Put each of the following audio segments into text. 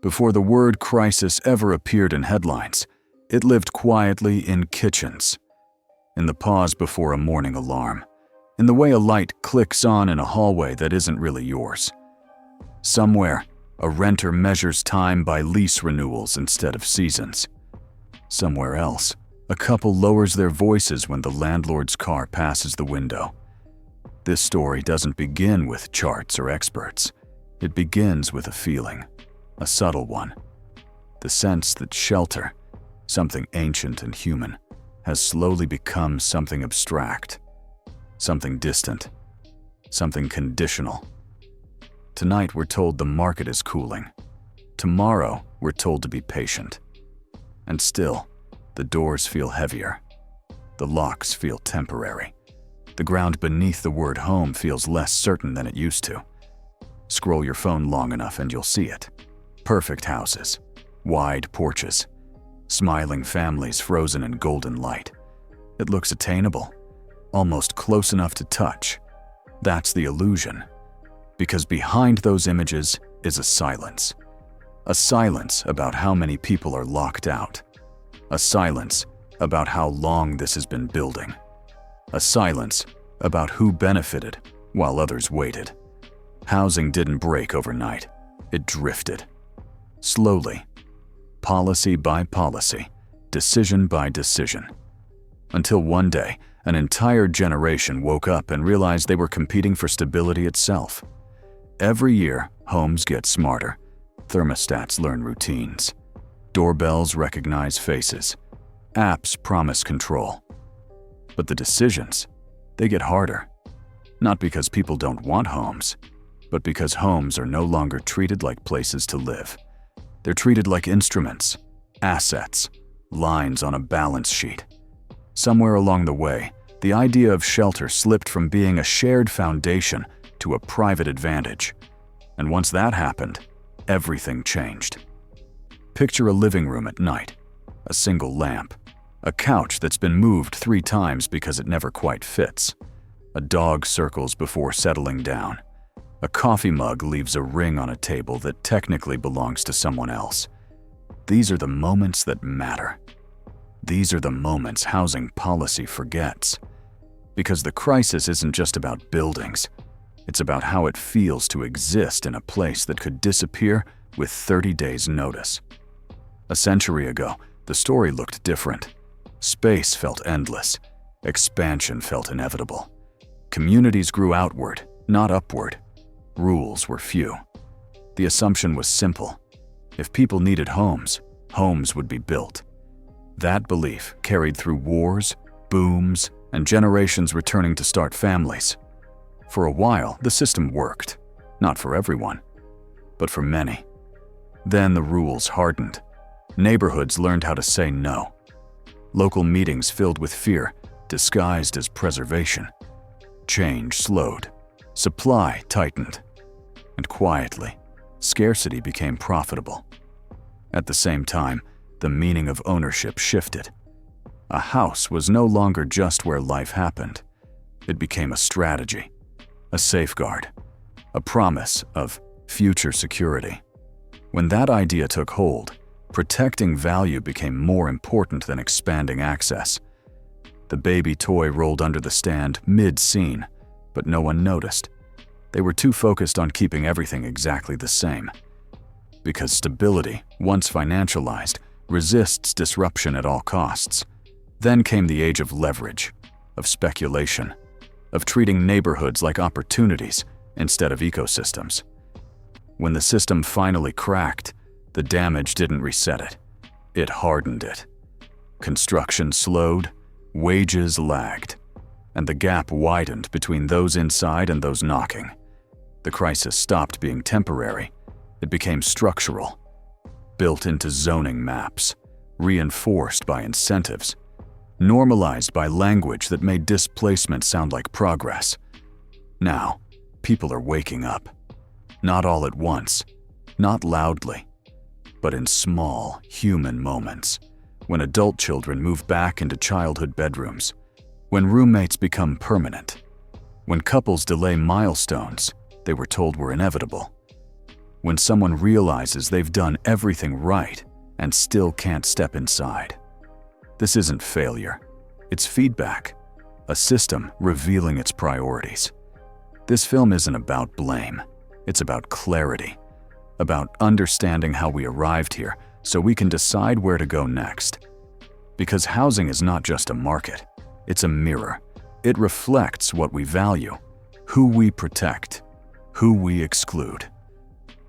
Before the word crisis ever appeared in headlines, it lived quietly in kitchens, in the pause before a morning alarm, in the way a light clicks on in a hallway that isn't really yours. Somewhere, a renter measures time by lease renewals instead of seasons. Somewhere else, a couple lowers their voices when the landlord's car passes the window. This story doesn't begin with charts or experts. It begins with a feeling, a subtle one. The sense that shelter, something ancient and human, has slowly become something abstract, something distant, something conditional. Tonight we're told the market is cooling. Tomorrow we're told to be patient. And still, the doors feel heavier. The locks feel temporary. The ground beneath the word home feels less certain than it used to. Scroll your phone long enough and you'll see it. Perfect houses, wide porches, smiling families frozen in golden light. It looks attainable, almost close enough to touch. That's the illusion. Because behind those images is a silence. A silence about how many people are locked out. A silence about how long this has been building. A silence about who benefited while others waited. Housing didn't break overnight. It drifted. Slowly. Policy by policy. Decision by decision. Until one day, an entire generation woke up and realized they were competing for stability itself. Every year, homes get smarter. Thermostats learn routines. Doorbells recognize faces. Apps promise control. But the decisions, they get harder. Not because people don't want homes, but because homes are no longer treated like places to live. They're treated like instruments, assets, lines on a balance sheet. Somewhere along the way, the idea of shelter slipped from being a shared foundation to a private advantage. And once that happened, everything changed. Picture a living room at night, a single lamp, a couch that's been moved 3 times because it never quite fits. A dog circles before settling down. A coffee mug leaves a ring on a table that technically belongs to someone else. These are the moments that matter. These are the moments housing policy forgets. Because the crisis isn't just about buildings. It's about how it feels to exist in a place that could disappear with 30 days' notice. A century ago, the story looked different. Space felt endless. Expansion felt inevitable. Communities grew outward, not upward. Rules were few. The assumption was simple. If people needed homes, homes would be built. That belief carried through wars, booms, and generations returning to start families. For a while, the system worked. Not for everyone, but for many. Then the rules hardened. Neighborhoods learned how to say no. Local meetings filled with fear, disguised as preservation. Change slowed. Supply tightened. And quietly, scarcity became profitable. At the same time, the meaning of ownership shifted. A house was no longer just where life happened. It became a strategy, a safeguard, a promise of future security. When that idea took hold, protecting value became more important than expanding access. The baby toy rolled under the stand mid-scene, but no one noticed. They were too focused on keeping everything exactly the same. Because stability, once financialized, resists disruption at all costs. Then came the age of leverage, of speculation, of treating neighborhoods like opportunities instead of ecosystems. When the system finally cracked, the damage didn't reset it. It hardened it. Construction slowed, wages lagged, and the gap widened between those inside and those knocking. The crisis stopped being temporary. It became structural, built into zoning maps, reinforced by incentives, normalized by language that made displacement sound like progress. Now, people are waking up. Not all at once, not loudly, but in small, human moments. When adult children move back into childhood bedrooms, when roommates become permanent, when couples delay milestones they were told were inevitable, when someone realizes they've done everything right and still can't step inside. This isn't failure, it's feedback, a system revealing its priorities. This film isn't about blame, it's about clarity, about understanding how we arrived here so we can decide where to go next. Because housing is not just a market, it's a mirror. It reflects what we value, who we protect, who we exclude,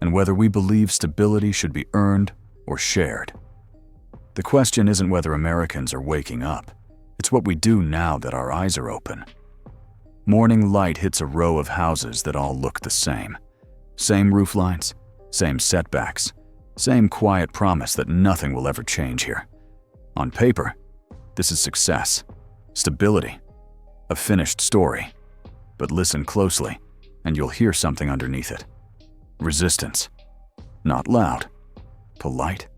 and whether we believe stability should be earned or shared. The question isn't whether Americans are waking up, it's what we do now that our eyes are open. Morning light hits a row of houses that all look the same. Same roof lines, same setbacks, same quiet promise that nothing will ever change here. On paper, this is success, stability, a finished story. But listen closely, and you'll hear something underneath it. Resistance. Not loud, polite,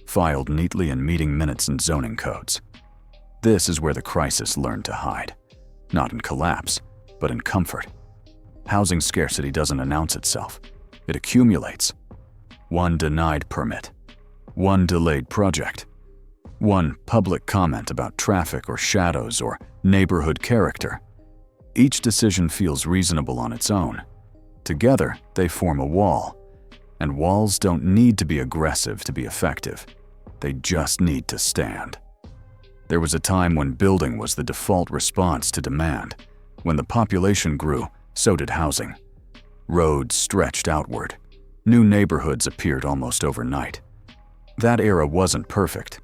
filed neatly in meeting minutes and zoning codes. This is where the crisis learned to hide. Not in collapse, but in comfort. Housing scarcity doesn't announce itself. It accumulates. One denied permit, one delayed project, one public comment about traffic or shadows or neighborhood character. Each decision feels reasonable on its own. Together, they form a wall. And walls don't need to be aggressive to be effective. They just need to stand. There was a time when building was the default response to demand. When the population grew, so did housing. Roads stretched outward. New neighborhoods appeared almost overnight. That era wasn't perfect.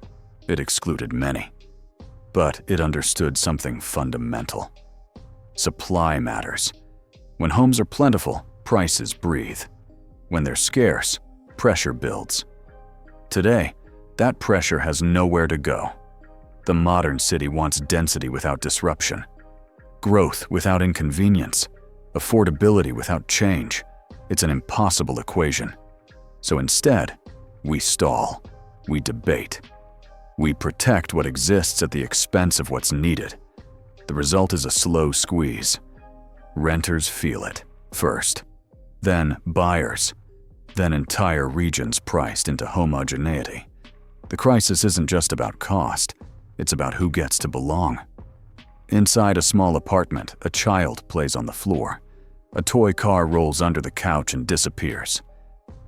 It excluded many. But it understood something fundamental. Supply matters. When homes are plentiful, prices breathe. When they're scarce, pressure builds. Today, that pressure has nowhere to go. The modern city wants density without disruption, growth without inconvenience, affordability without change. It's an impossible equation. So instead, we stall, we debate, we protect what exists at the expense of what's needed. The result is a slow squeeze. Renters feel it first, then buyers, then entire regions priced into homogeneity. The crisis isn't just about cost, it's about who gets to belong. Inside a small apartment, a child plays on the floor. A toy car rolls under the couch and disappears.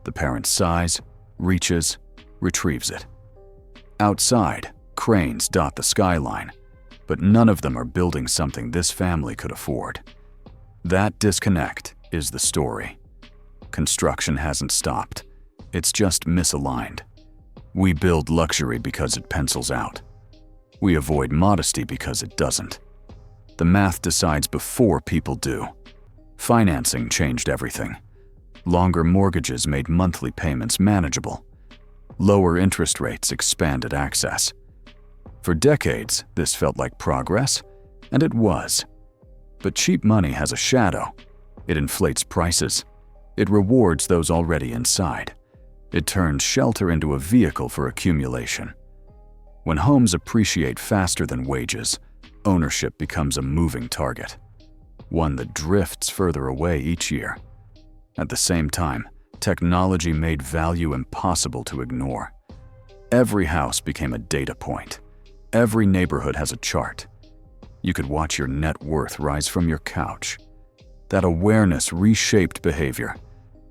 The parent sighs, reaches, retrieves it. Outside, cranes dot the skyline, but none of them are building something this family could afford. That disconnect is the story. Construction hasn't stopped. It's just misaligned. We build luxury because it pencils out. We avoid modesty because it doesn't. The math decides before people do. Financing changed everything. Longer mortgages made monthly payments manageable. Lower interest rates expanded access. For decades, this felt like progress, and it was. But cheap money has a shadow. It inflates prices. It rewards those already inside. It turns shelter into a vehicle for accumulation. When homes appreciate faster than wages, ownership becomes a moving target, one that drifts further away each year. At the same time, technology made value impossible to ignore. Every house became a data point. Every neighborhood has a chart. You could watch your net worth rise from your couch. That awareness reshaped behavior.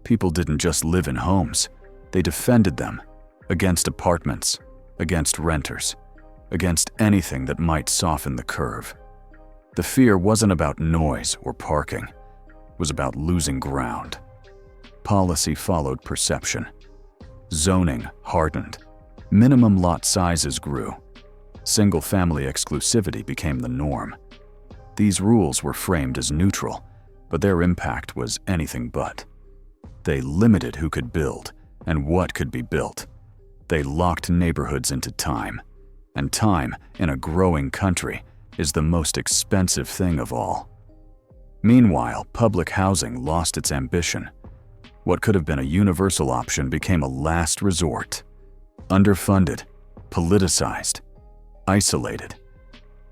People didn't just live in homes, they defended them against apartments, against renters, against anything that might soften the curve. The fear wasn't about noise or parking, it was about losing ground. Policy followed perception. Zoning hardened. Minimum lot sizes grew. Single-family exclusivity became the norm. These rules were framed as neutral, but their impact was anything but. They limited who could build and what could be built. They locked neighborhoods into time, and time in a growing country is the most expensive thing of all. Meanwhile, public housing lost its ambition. What could have been a universal option became a last resort. Underfunded, politicized, isolated.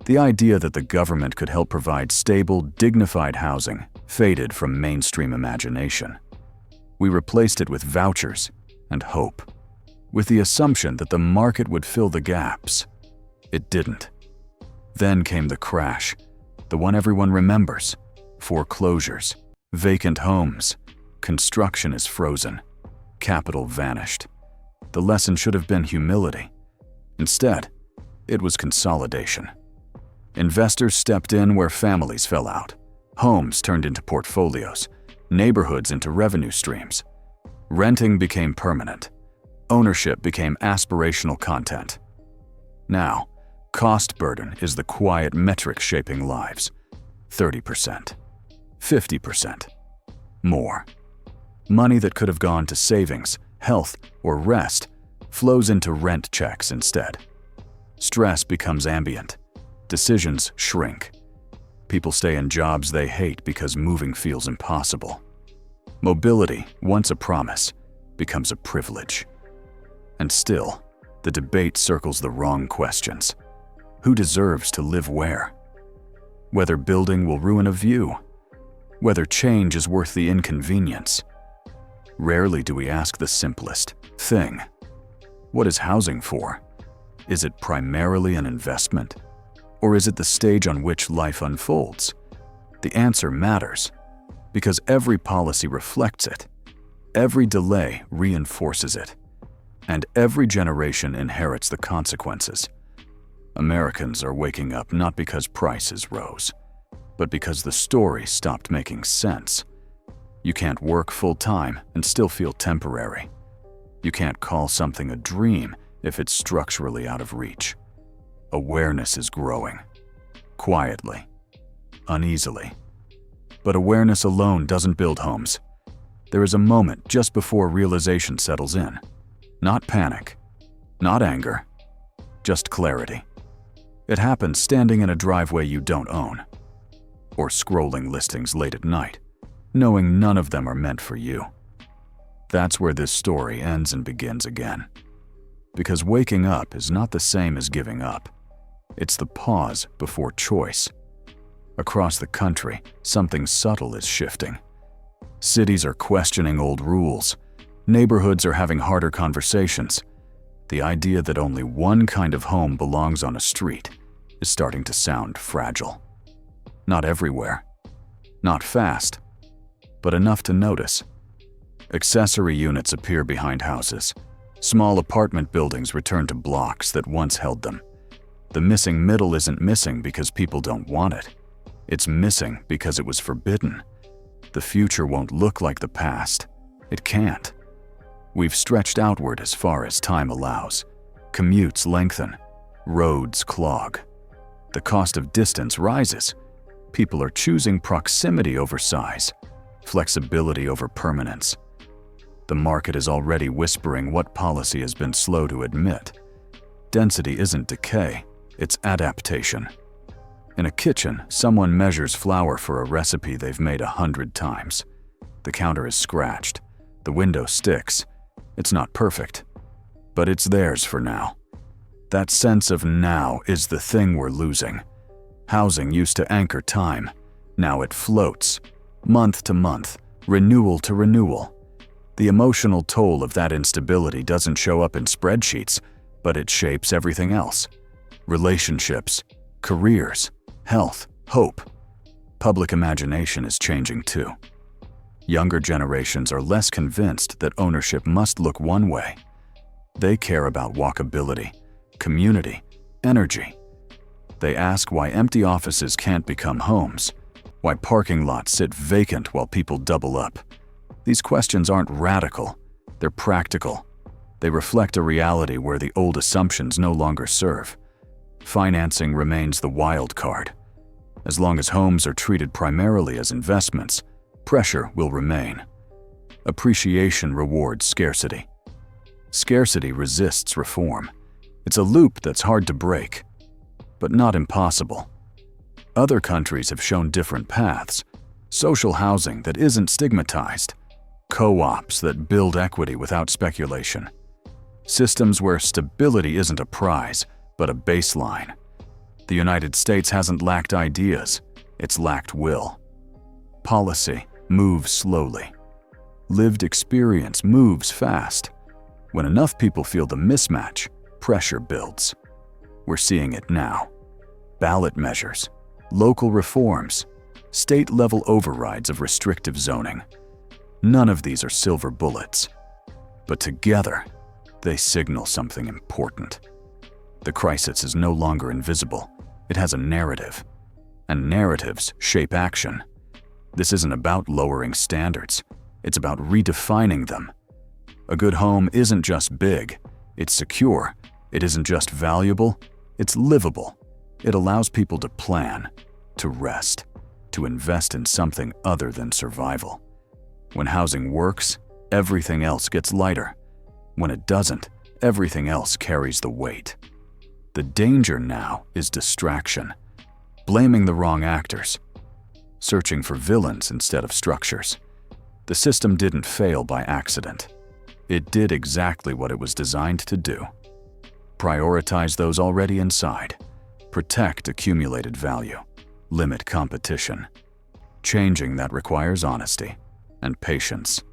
The idea that the government could help provide stable, dignified housing faded from mainstream imagination. We replaced it with vouchers and hope, with the assumption that the market would fill the gaps. It didn't. Then came the crash, the one everyone remembers: foreclosures, vacant homes, construction is frozen, capital vanished. The lesson should have been humility. Instead, it was consolidation. Investors stepped in where families fell out. Homes turned into portfolios, neighborhoods into revenue streams. Renting became permanent. Ownership became aspirational content. Now, cost burden is the quiet metric shaping lives. 30%, 50%, more. Money that could have gone to savings, health, or rest flows into rent checks instead. Stress becomes ambient. Decisions shrink. People stay in jobs they hate because moving feels impossible. Mobility, once a promise, becomes a privilege. And still, the debate circles the wrong questions. Who deserves to live where? Whether building will ruin a view. Whether change is worth the inconvenience. Rarely do we ask the simplest thing. What is housing for? Is it primarily an investment? Or is it the stage on which life unfolds? The answer matters, because every policy reflects it. Every delay reinforces it. And every generation inherits the consequences. Americans are waking up not because prices rose, but because the story stopped making sense. You can't work full-time and still feel temporary. You can't call something a dream if it's structurally out of reach. Awareness is growing. Quietly. Uneasily. But awareness alone doesn't build homes. There is a moment just before realization settles in. Not panic. Not anger. Just clarity. It happens standing in a driveway you don't own. Or scrolling listings late at night, knowing none of them are meant for you. That's where this story ends and begins again. Because waking up is not the same as giving up. It's the pause before choice. Across the country, something subtle is shifting. Cities are questioning old rules. Neighborhoods are having harder conversations. The idea that only one kind of home belongs on a street is starting to sound fragile. Not everywhere. Not fast. But enough to notice. Accessory units appear behind houses. Small apartment buildings return to blocks that once held them. The missing middle isn't missing because people don't want it. It's missing because it was forbidden. The future won't look like the past. It can't. We've stretched outward as far as time allows. Commutes lengthen. Roads clog. The cost of distance rises. People are choosing proximity over size, flexibility over permanence. The market is already whispering what policy has been slow to admit. Density isn't decay, it's adaptation. In a kitchen, someone measures flour for a recipe they've made 100 times. The counter is scratched. The window sticks. It's not perfect, but it's theirs for now. That sense of now is the thing we're losing. Housing used to anchor time. Now it floats, month to month, renewal to renewal. The emotional toll of that instability doesn't show up in spreadsheets, but it shapes everything else. Relationships, careers, health, hope. Public imagination is changing too. Younger generations are less convinced that ownership must look one way. They care about walkability, community, energy. They ask why empty offices can't become homes, why parking lots sit vacant while people double up. These questions aren't radical, they're practical. They reflect a reality where the old assumptions no longer serve. Financing remains the wild card. As long as homes are treated primarily as investments, pressure will remain. Appreciation rewards scarcity. Scarcity resists reform. It's a loop that's hard to break, but not impossible. Other countries have shown different paths. Social housing that isn't stigmatized. Co-ops that build equity without speculation. Systems where stability isn't a prize, but a baseline. The United States hasn't lacked ideas, it's lacked will. Policy moves slowly. Lived experience moves fast. When enough people feel the mismatch, pressure builds. We're seeing it now. Ballot measures, local reforms, state-level overrides of restrictive zoning. None of these are silver bullets. But together, they signal something important. The crisis is no longer invisible. It has a narrative. And narratives shape action. This isn't about lowering standards. It's about redefining them. A good home isn't just big. It's secure. It isn't just valuable. It's livable. It allows people to plan, to rest, to invest in something other than survival. When housing works, everything else gets lighter. When it doesn't, everything else carries the weight. The danger now is distraction, blaming the wrong actors, searching for villains instead of structures. The system didn't fail by accident. It did exactly what it was designed to do. Prioritize those already inside. Protect accumulated value. Limit competition. Changing that requires honesty and patience,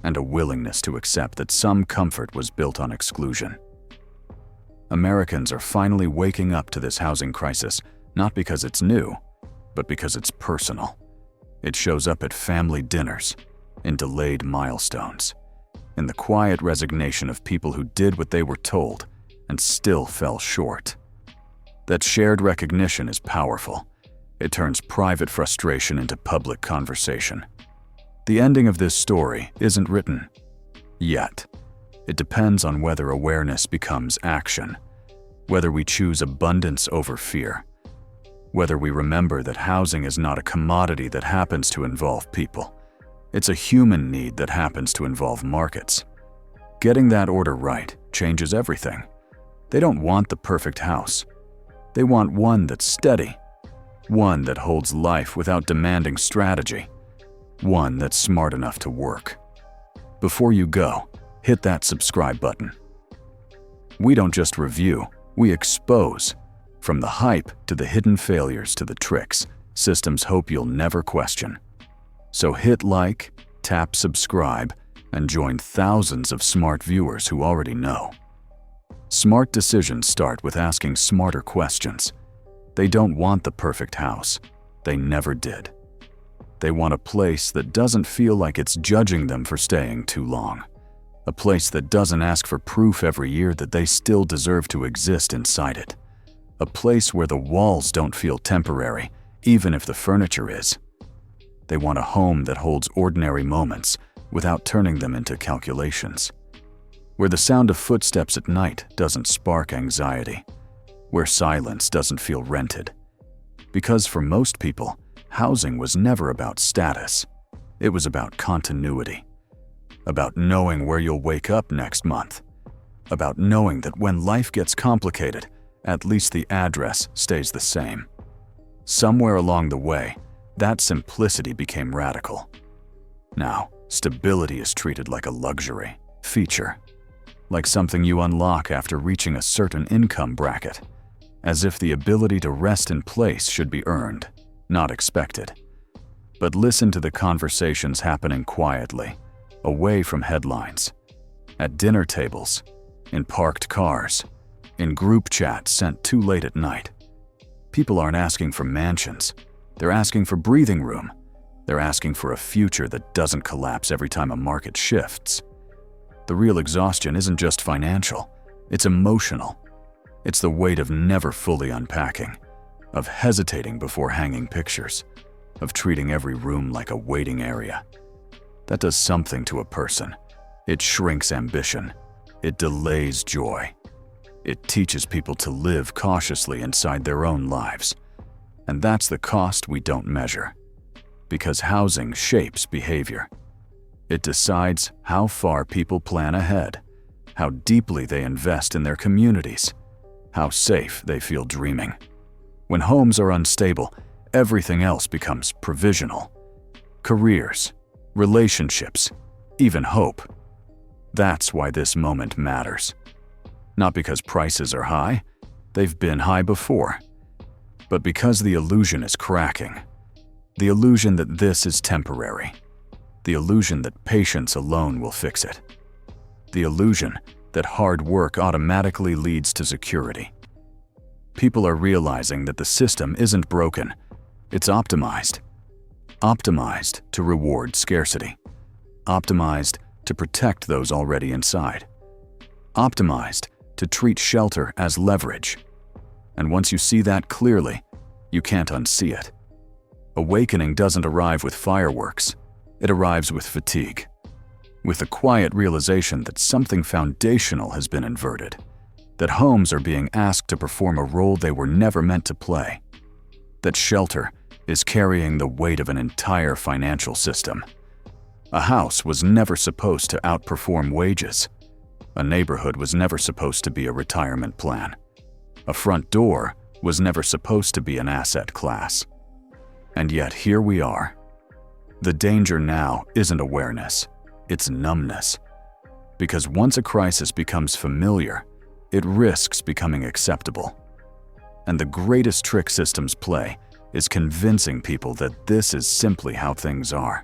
and a willingness to accept that some comfort was built on exclusion. Americans are finally waking up to this housing crisis, not because it's new, but because it's personal. It shows up at family dinners, in delayed milestones, in the quiet resignation of people who did what they were told and still fell short. That shared recognition is powerful. It turns private frustration into public conversation. The ending of this story isn't written yet. It depends on whether awareness becomes action, whether we choose abundance over fear, whether we remember that housing is not a commodity that happens to involve people. It's a human need that happens to involve markets. Getting that order right changes everything. They don't want the perfect house. They want one that's steady, one that holds life without demanding strategy, one that's smart enough to work. Before you go, hit that subscribe button. We don't just review, we expose. From the hype to the hidden failures to the tricks, systems hope you'll never question. So hit like, tap subscribe, and join thousands of smart viewers who already know. Smart decisions start with asking smarter questions. They don't want the perfect house. They never did. They want a place that doesn't feel like it's judging them for staying too long. A place that doesn't ask for proof every year that they still deserve to exist inside it. A place where the walls don't feel temporary, even if the furniture is. They want a home that holds ordinary moments without turning them into calculations. Where the sound of footsteps at night doesn't spark anxiety. Where silence doesn't feel rented. Because for most people, housing was never about status. It was about continuity. About knowing where you'll wake up next month. About knowing that when life gets complicated, at least the address stays the same. Somewhere along the way, that simplicity became radical. Now, stability is treated like a luxury, feature, like something you unlock after reaching a certain income bracket, as if the ability to rest in place should be earned, not expected. But listen to the conversations happening quietly, away from headlines, at dinner tables, in parked cars, in group chats sent too late at night. People aren't asking for mansions. They're asking for breathing room. They're asking for a future that doesn't collapse every time a market shifts. The real exhaustion isn't just financial, it's emotional. It's the weight of never fully unpacking, of hesitating before hanging pictures, of treating every room like a waiting area. That does something to a person. It shrinks ambition. It delays joy. It teaches people to live cautiously inside their own lives. And that's the cost we don't measure. Because housing shapes behavior. It decides how far people plan ahead, how deeply they invest in their communities, how safe they feel dreaming. When homes are unstable, everything else becomes provisional. Careers, relationships, even hope. That's why this moment matters. Not because prices are high, they've been high before, but because the illusion is cracking. The illusion that this is temporary. The illusion that patience alone will fix it. The illusion that hard work automatically leads to security. People are realizing that the system isn't broken, it's optimized. Optimized to reward scarcity. Optimized to protect those already inside. Optimized to treat shelter as leverage. And once you see that clearly, you can't unsee it. Awakening doesn't arrive with fireworks. It arrives with fatigue. With the quiet realization that something foundational has been inverted. That homes are being asked to perform a role they were never meant to play. That shelter is carrying the weight of an entire financial system. A house was never supposed to outperform wages. A neighborhood was never supposed to be a retirement plan. A front door was never supposed to be an asset class. And yet here we are. The danger now isn't awareness, it's numbness. Because once a crisis becomes familiar, it risks becoming acceptable. And the greatest trick systems play is convincing people that this is simply how things are.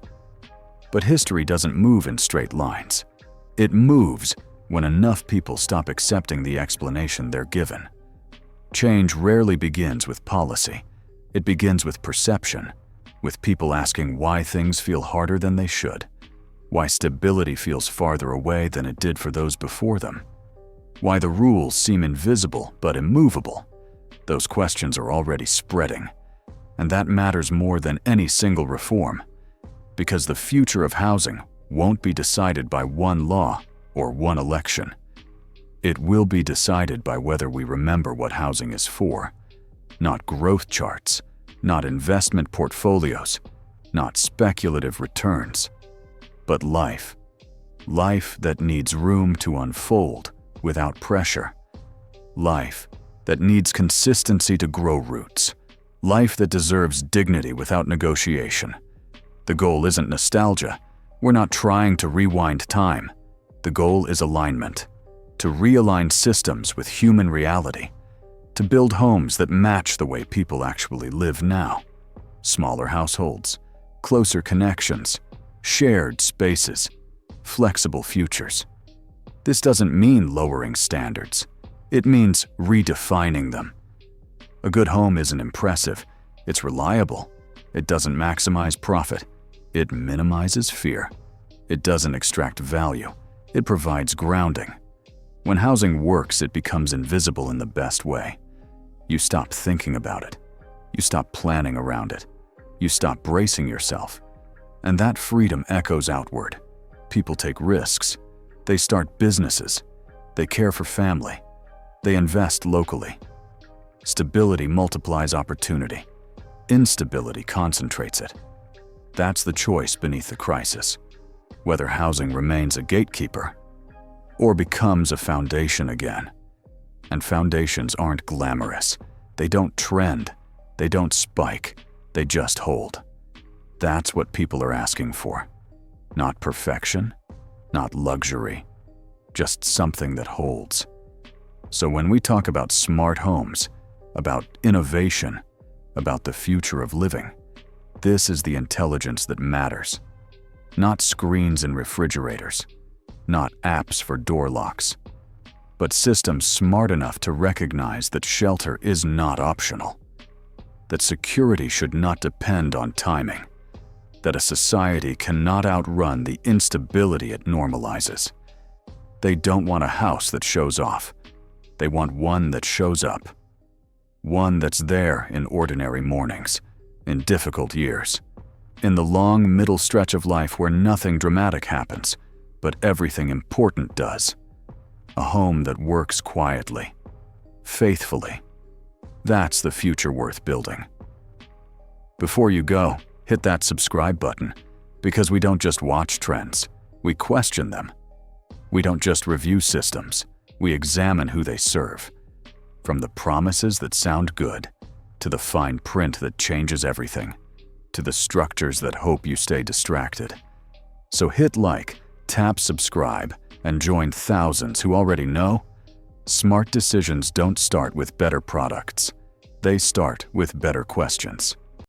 But history doesn't move in straight lines. It moves when enough people stop accepting the explanation they're given. Change rarely begins with policy. It begins with perception, with people asking why things feel harder than they should, why stability feels farther away than it did for those before them, why the rules seem invisible but immovable. Those questions are already spreading, and that matters more than any single reform, because the future of housing won't be decided by one law or one election. It will be decided by whether we remember what housing is for, not growth charts, not investment portfolios, not speculative returns, but life. Life that needs room to unfold without pressure. Life that needs consistency to grow roots. Life that deserves dignity without negotiation. The goal isn't nostalgia. We're not trying to rewind time. The goal is alignment. To realign systems with human reality. To build homes that match the way people actually live now. Smaller households, closer connections, shared spaces, flexible futures. This doesn't mean lowering standards. It means redefining them. A good home isn't impressive. It's reliable. It doesn't maximize profit. It minimizes fear. It doesn't extract value. It provides grounding. When housing works, it becomes invisible in the best way. You stop thinking about it. You stop planning around it. You stop bracing yourself. And that freedom echoes outward. People take risks. They start businesses. They care for family. They invest locally. Stability multiplies opportunity. Instability concentrates it. That's the choice beneath the crisis. Whether housing remains a gatekeeper or becomes a foundation again. And foundations aren't glamorous. They don't trend. They don't spike. They just hold. That's what people are asking for. Not perfection, not luxury, just something that holds. So when we talk about smart homes, about innovation, about the future of living, this is the intelligence that matters. Not screens and refrigerators, not apps for door locks, but systems smart enough to recognize that shelter is not optional, that security should not depend on timing, that a society cannot outrun the instability it normalizes. They don't want a house that shows off. They want one that shows up. One that's there in ordinary mornings, in difficult years, in the long middle stretch of life where nothing dramatic happens, but everything important does. A home that works quietly, faithfully. That's the future worth building. Before you go, hit that subscribe button, because we don't just watch trends, we question them. We don't just review systems, we examine who they serve. From the promises that sound good, to the fine print that changes everything, to the structures that hope you stay distracted. So hit like, tap subscribe, and join thousands who already know smart decisions don't start with better products. They start with better questions.